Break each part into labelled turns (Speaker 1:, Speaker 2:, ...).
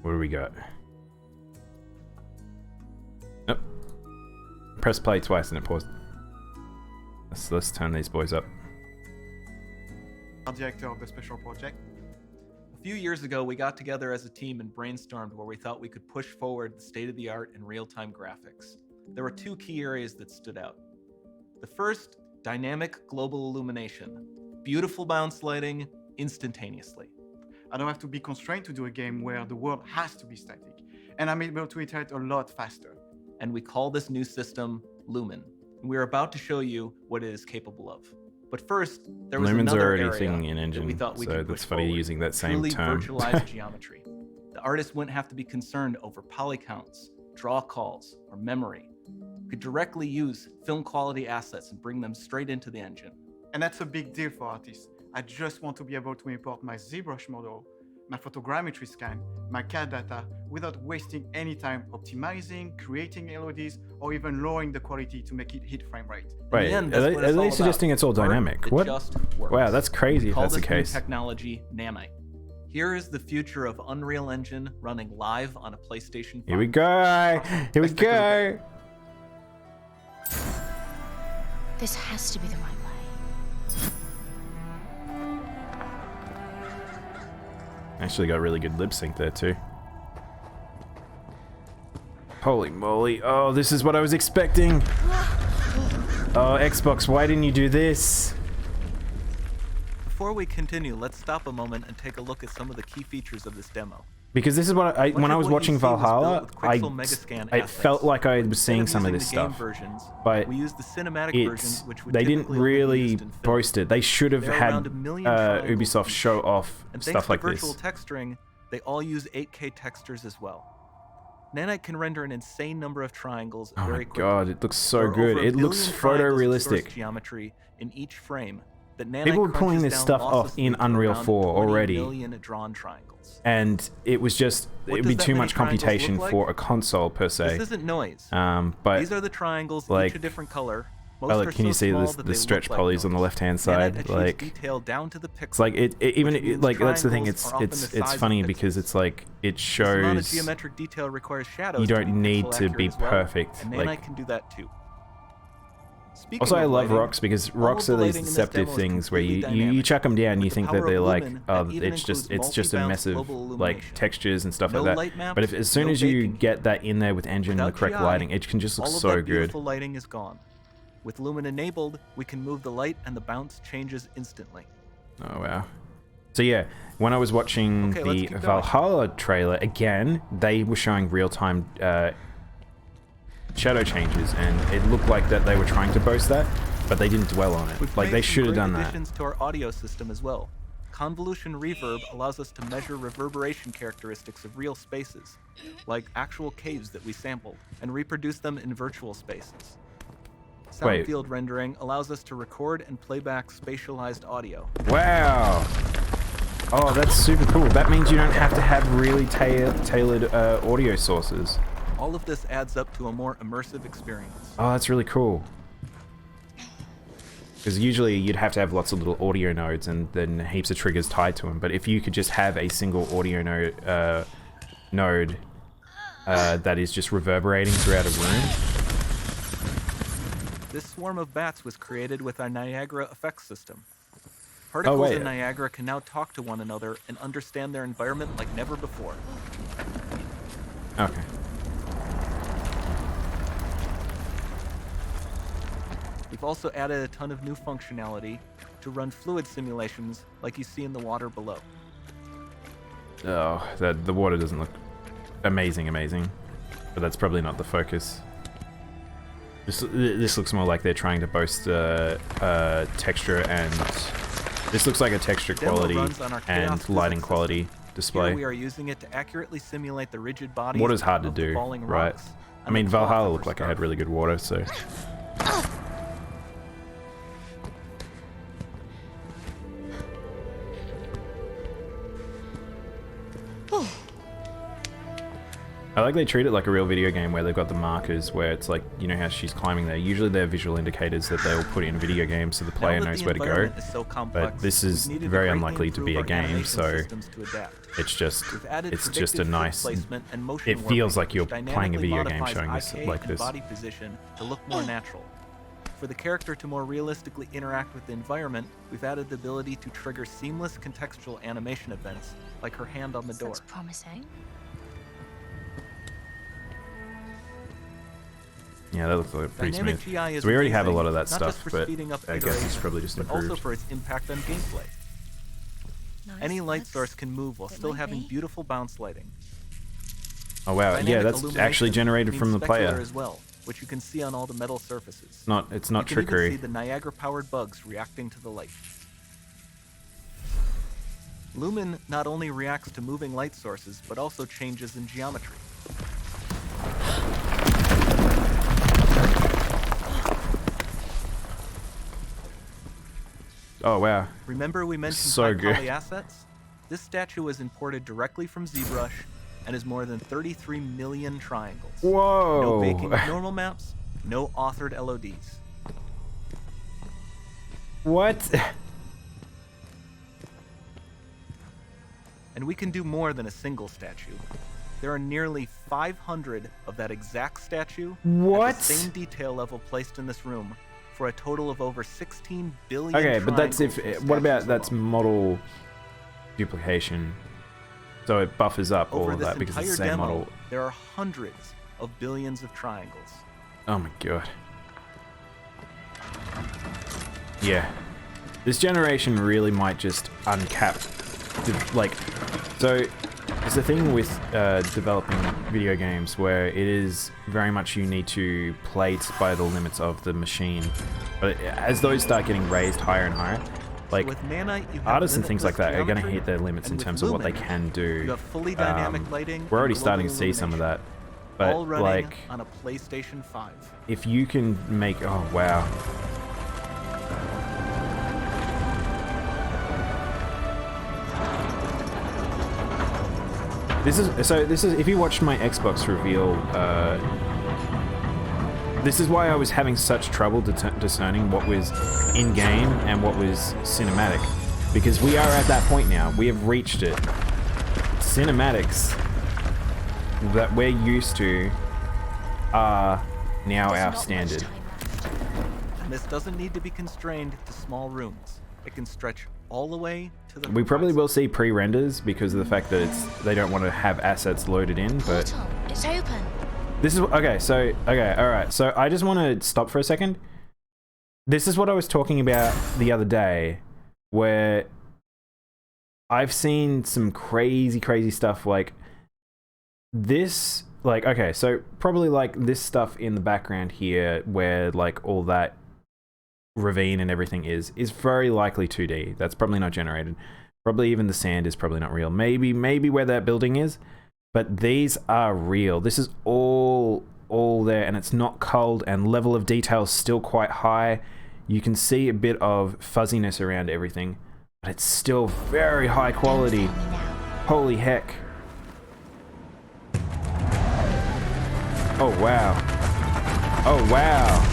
Speaker 1: What do we got? Nope. Press play twice and it paused. Let's turn these boys up.
Speaker 2: Director of the special project.
Speaker 3: A few years ago, we got together as a team and brainstormed where we thought we could push forward the state-of-the-art in real-time graphics. There were two key areas that stood out. The first, dynamic global illumination. Beautiful bounce lighting instantaneously.
Speaker 2: I don't have to be constrained to do a game where the world has to be static, and I'm able to iterate a lot faster.
Speaker 3: And we call this new system Lumen. And we're about to show you what it is capable of. But first, there was
Speaker 1: Lumen's
Speaker 3: another
Speaker 1: already
Speaker 3: area
Speaker 1: thing in engine,
Speaker 3: that we thought we
Speaker 1: so
Speaker 3: could
Speaker 1: that's
Speaker 3: push
Speaker 1: funny
Speaker 3: forward.
Speaker 1: using that same
Speaker 3: Truly
Speaker 1: term.
Speaker 3: virtualized geometry. The artist wouldn't have to be concerned over poly counts, draw calls, or memory. We could directly use film quality assets and bring them straight into the engine.
Speaker 2: And that's a big deal for artists. I just want to be able to import my ZBrush model, my photogrammetry scan, my CAD data, without wasting any time optimizing, creating LODs, or even lowering the quality to make it hit frame rate.
Speaker 1: Wait, are they suggesting it's all dynamic? What? Wow, that's crazy if that's the case.
Speaker 3: Technology Nanite. Here is the future of Unreal Engine running live on a PlayStation 5.
Speaker 1: Here we go! Here we go!
Speaker 4: This has to be the right way.
Speaker 1: Actually got really good lip sync there too. Holy moly. Oh, this is what I was expecting. Oh, Xbox, why didn't you do this?
Speaker 3: Before we continue, let's stop a moment and take a look at some of the key features of this demo.
Speaker 1: Because this is what when I was watching Valhalla, it felt like I was seeing some of this stuff. But
Speaker 3: we used the cinematic versions, which
Speaker 1: they didn't really boast it. They should have had Ubisoft show off stuff like this.
Speaker 3: Virtual texturing, they all use 8K textures as well. Nanite can render an insane number of triangles very quickly.
Speaker 1: Oh my god, it looks so good. It looks photorealistic.
Speaker 3: Geometry in each frame.
Speaker 1: People were pulling this stuff off in Unreal 4 already.
Speaker 3: Drawn triangles.
Speaker 1: And it was just, it'd be too much computation for a console per se.
Speaker 3: This isn't noise.
Speaker 1: But
Speaker 3: these are the triangles,
Speaker 1: like,
Speaker 3: each a different color.
Speaker 1: Can you see the stretch polys on the left-hand side? Like,
Speaker 3: detail down to the pixel,
Speaker 1: it's like like that's the thing. It's funny because it's like it shows.
Speaker 3: Geometric detail requires shadows.
Speaker 1: You don't need to be perfect.
Speaker 3: And Nanite can do that too.
Speaker 1: Also, I love rocks because rocks are these deceptive things where you chuck them down and you think that they're like, oh, it's just a mess of like textures and stuff like that. But as soon as you get that in there with engine and the correct lighting, it can just look so good.
Speaker 3: Beautiful lighting is gone. With Lumen enabled, we can move the light and the bounce changes instantly.
Speaker 1: Oh wow. So yeah, when I was watching the Valhalla trailer, again, they were showing real-time shadow changes, and it looked like that they were trying to boast that, but they didn't dwell on it. Like, they should have done that.
Speaker 3: Additions to our audio system as well. Convolution reverb allows us to measure reverberation characteristics of real spaces, like actual caves that we sampled, and reproduce them in virtual spaces. Sound field rendering allows us to record and play back spatialized audio.
Speaker 1: Wow! Oh, that's super cool. That means you don't have to have really tailored audio sources.
Speaker 3: All of this adds up to a more immersive experience.
Speaker 1: Oh, that's really cool. Because usually you'd have to have lots of little audio nodes and then heaps of triggers tied to them. But if you could just have a single audio node that is just reverberating throughout a room.
Speaker 3: This swarm of bats was created with our Niagara effects system. Particles in Niagara can now talk to one another and understand their environment like never before.
Speaker 1: Okay.
Speaker 3: We've also added a ton of new functionality to run fluid simulations like you see in the water below.
Speaker 1: Oh, the water doesn't look amazing, but that's probably not the focus. This looks more like they're trying to boast texture, and this looks like a texture quality and lighting quality display.
Speaker 3: Here we are using it to accurately simulate the rigid bodies.
Speaker 1: Water's hard to do, right? I mean, Valhalla looked like it had really good water, so. I like they treat it like a real video game where they've got the markers where it's like, you know how she's climbing there. Usually they're visual indicators that they'll put in video games so the player knows where to go. But this is very unlikely to be a game, so it's just a nice... It feels like you're playing a video game showing this like this.
Speaker 3: Body position to look more natural. For the character to more realistically interact with the environment, we've added the ability to trigger seamless contextual animation events, like her hand on the door.
Speaker 4: That's promising.
Speaker 1: Yeah, that looks like pretty
Speaker 3: Dynamic
Speaker 1: smooth.
Speaker 3: GI is
Speaker 1: So we already have a
Speaker 3: amazing,
Speaker 1: lot of that
Speaker 3: not just
Speaker 1: stuff,
Speaker 3: for
Speaker 1: but
Speaker 3: speeding up
Speaker 1: I guess it's probably just
Speaker 3: but
Speaker 1: improved.
Speaker 3: also for its impact on gameplay.
Speaker 4: Nice.
Speaker 3: Any light
Speaker 4: That's-
Speaker 3: source can move while
Speaker 4: it
Speaker 3: still
Speaker 4: might
Speaker 3: having
Speaker 4: be.
Speaker 3: beautiful bounce lighting.
Speaker 1: Oh wow, yeah,
Speaker 3: Dynamic
Speaker 1: that's actually
Speaker 3: illumination
Speaker 1: generated
Speaker 3: means
Speaker 1: from the
Speaker 3: specular
Speaker 1: player.
Speaker 3: as well, which you can see on all the metal surfaces.
Speaker 1: It's not
Speaker 3: You can
Speaker 1: trickery.
Speaker 3: even see the Niagara-powered bugs reacting to the light. Lumen not only reacts to moving light sources, but also changes in geometry.
Speaker 1: Oh wow.
Speaker 3: Remember we mentioned
Speaker 1: So
Speaker 3: high
Speaker 1: good.
Speaker 3: poly assets? This statue was imported directly from ZBrush and is more than 33 million triangles.
Speaker 1: Whoa.
Speaker 3: No baking of normal maps, no authored LODs.
Speaker 1: What?
Speaker 3: And we can do more than a single statue. There are nearly 500 of that exact statue
Speaker 1: What?
Speaker 3: at the same detail level placed in this room, for a total of over 16 billion
Speaker 1: Okay, but that's if.
Speaker 3: triangles from
Speaker 1: What about
Speaker 3: statues
Speaker 1: that's
Speaker 3: alone.
Speaker 1: model duplication? So it buffers up all
Speaker 3: Over
Speaker 1: of
Speaker 3: this
Speaker 1: that because it's the
Speaker 3: entire
Speaker 1: same
Speaker 3: demo,
Speaker 1: model.
Speaker 3: there are hundreds of billions of triangles.
Speaker 1: Oh my god. Yeah. This generation really might just uncap. Like, so it's the thing with developing video games where it is very much you need to play it by the limits of the machine. But as those start getting raised higher and higher, like
Speaker 3: With Nanite, you have
Speaker 1: artists and things like that are going to
Speaker 3: geometry,
Speaker 1: hit their limits
Speaker 3: and
Speaker 1: in
Speaker 3: with
Speaker 1: terms of what they
Speaker 3: Lumen,
Speaker 1: can do.
Speaker 3: You have fully dynamic lighting.
Speaker 1: We're already
Speaker 3: and
Speaker 1: starting to
Speaker 3: global
Speaker 1: see some of that.
Speaker 3: illumination,
Speaker 1: But
Speaker 3: all running
Speaker 1: like,
Speaker 3: on a PlayStation 5.
Speaker 1: if you can make, oh wow. This is if you watched my Xbox reveal, this is why I was having such trouble discerning what was in-game and what was cinematic. Because we are at that point now. We have reached it. Cinematics that we're used to are now
Speaker 4: There's
Speaker 1: our
Speaker 4: not much
Speaker 1: standard.
Speaker 4: time left.
Speaker 3: And this doesn't need to be constrained to small rooms. It can stretch all the way to the
Speaker 1: We probably
Speaker 3: horizon.
Speaker 1: will see pre-renders because of the fact that they don't want to have assets loaded in, but
Speaker 4: Portal, it's open.
Speaker 1: this is okay, all right. So I just want to stop for a second. This is what I was talking about the other day, where I've seen some crazy stuff like this. Like, okay, so probably like this stuff in the background here, where like all that ravine and everything is very likely 2D. That's probably not generated. Probably even the sand is probably not real. Maybe where that building is, but these are real. This is all there, and it's not cold, and level of detail is still quite high. You can see a bit of fuzziness around everything, but it's still very high quality.
Speaker 4: Don't fail me now.
Speaker 1: Holy heck. Oh wow. Oh wow.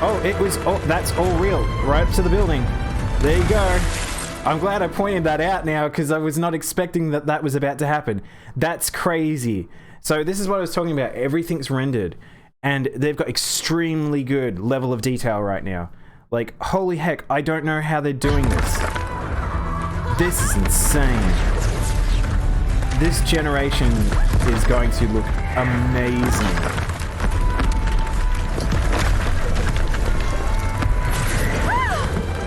Speaker 1: Oh, it was, oh, that's all real. Right up to the building. There you go. I'm glad I pointed that out now because I was not expecting that was about to happen. That's crazy. So this is what I was talking about. Everything's rendered and they've got extremely good level of detail right now. Like, holy heck, I don't know how they're doing this. This is insane. This generation is going to look amazing.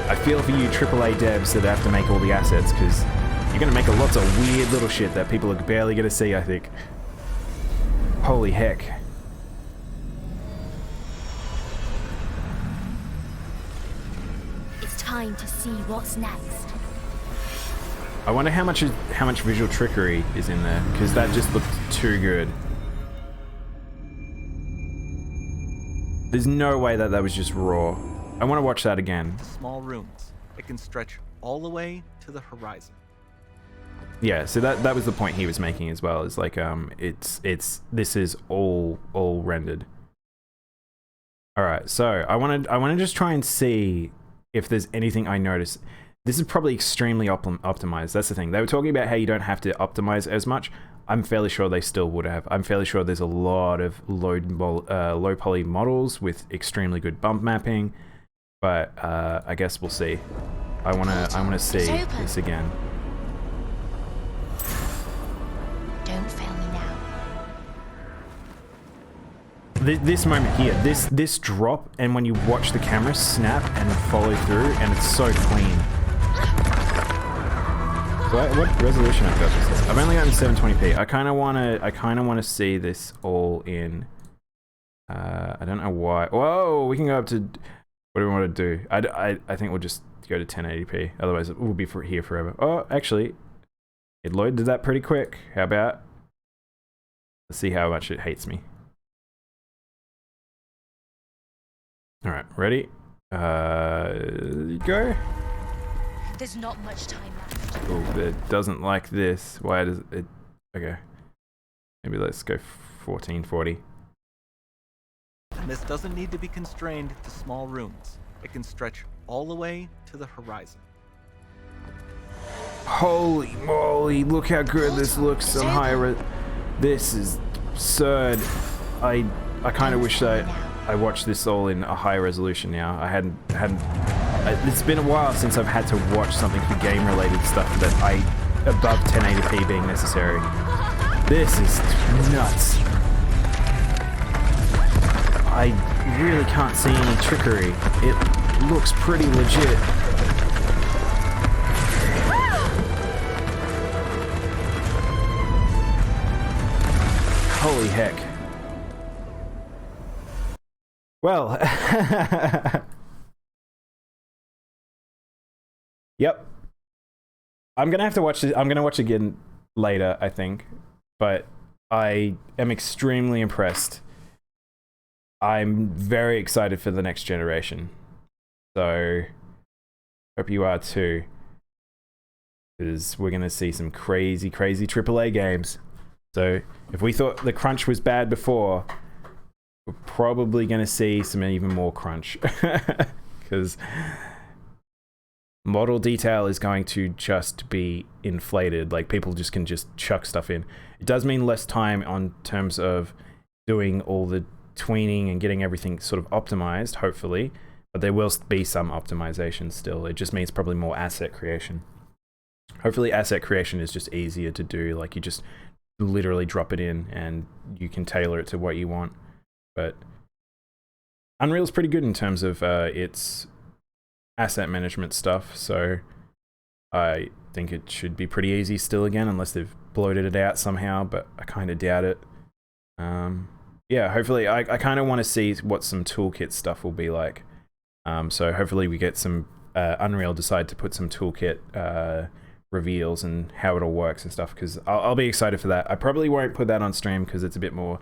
Speaker 1: I feel for you AAA devs that have to make all the assets, because you're going to make lots of weird little shit that people are barely going to see, I think. Holy heck.
Speaker 4: It's time to see what's next.
Speaker 1: I wonder how much visual trickery is in there, because that just looked too good. There's no way that was just raw. I want to watch that again.
Speaker 3: Small rooms. It can stretch all the way to the horizon.
Speaker 1: Yeah, so that was the point he was making as well. Is like this is all rendered. All right, so I want to just try and see if there's anything I notice. This is probably extremely optimized. That's the thing. They were talking about how you don't have to optimize as much. I'm fairly sure they still would have. I'm fairly sure there's a lot of low poly models with extremely good bump mapping, but I guess we'll see. I wanna see this again.
Speaker 4: Don't fail me now.
Speaker 1: This moment here, this drop, and when you watch the camera snap and follow through, and it's so clean. What resolution I've got this? I've only gotten 720p. I kind of wanna see this all in. I don't know why. Whoa, we can go up to. What do we want to do? I think we'll just go to 1080p. Otherwise, it will be here forever. Oh, actually, it loaded that pretty quick. How about? Let's see how much it hates me. All right, ready? Go.
Speaker 4: There's not much time left.
Speaker 1: Oh, it doesn't like this. Why does it? Okay. Maybe let's go 1440.
Speaker 3: And this doesn't need to be constrained to small rooms. It can stretch all the way to the horizon.
Speaker 1: Holy moly, look how good this looks on higher. This is absurd. I kind of wish that I watched this all in a higher resolution now. I hadn't. It's been a while since I've had to watch something for game-related stuff that above 1080p being necessary. This is nuts. I really can't see any trickery. It looks pretty legit. Holy heck. Well, yep. I'm gonna have to watch this. I'm gonna watch it again later, I think. But I am extremely impressed. I'm very excited for the next generation. So, hope you are too. Because we're gonna see some crazy, crazy AAA games. So, if we thought the crunch was bad before, we're probably gonna see some even more crunch. Because model detail is going to just be inflated. Like, people just can just chuck stuff in. It does mean less time on terms of doing all the tweening and getting everything sort of optimized, hopefully, but there will be some optimization still. It just means probably more asset creation. Hopefully asset creation is just easier to do. Like, you just literally drop it in and you can tailor it to what you want. But Unreal's pretty good in terms of its asset management stuff, so I think it should be pretty easy still again, unless they've bloated it out somehow, but I kind of doubt it. Yeah, hopefully, I kind of want to see what some toolkit stuff will be like. So hopefully we get some, Unreal decide to put some toolkit reveals and how it all works and stuff, because I'll be excited for that. I probably won't put that on stream because it's a bit more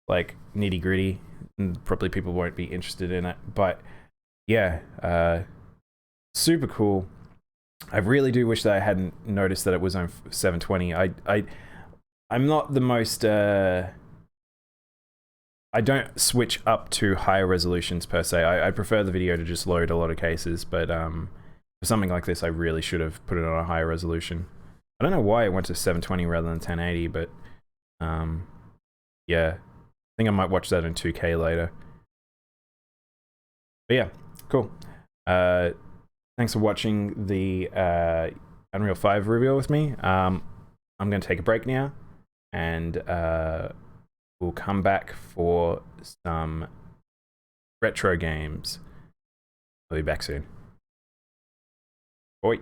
Speaker 1: like nitty gritty, and probably people won't be interested in it, but yeah, super cool. I really do wish that I hadn't noticed that it was on 720. I'm not the most, I don't switch up to higher resolutions per se. I prefer the video to just load a lot of cases, but for something like this, I really should have put it on a higher resolution. I don't know why it went to 720 rather than 1080, but yeah, I think I might watch that in 2K later. But yeah, cool. Thanks for watching the Unreal 5 reveal with me. I'm going to take a break now, and we'll come back for some retro games. I'll be back soon. Bye.